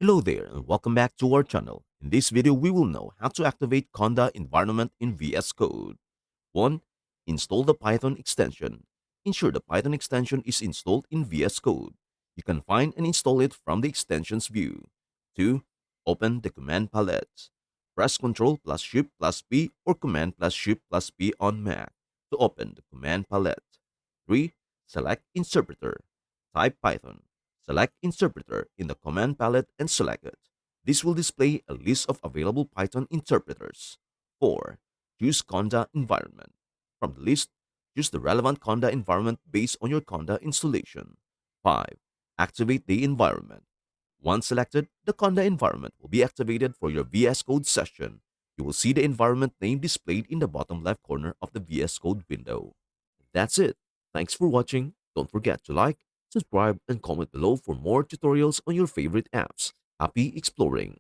Hello there and welcome back to our channel. In this video, we will know how to activate Conda environment in VS Code. 1. Install the Python extension. Ensure the Python extension is installed in VS Code. You can find and install it from the extensions view. 2. Open the command palette. Press Ctrl plus Shift plus P or Command plus Shift plus P on Mac to open the command palette. 3. Select Interpreter. Type Python. Select Interpreter in the command palette and select it. This will display a list of available Python interpreters. 4. Choose Conda environment. From the list, choose the relevant Conda environment based on your Conda installation. 5. Activate the environment. Once selected, the Conda environment will be activated for your VS Code session. You will see the environment name displayed in the bottom left corner of the VS Code window. That's it. Thanks for watching. Don't forget to like, subscribe, and comment below for more tutorials on your favorite apps. Happy exploring!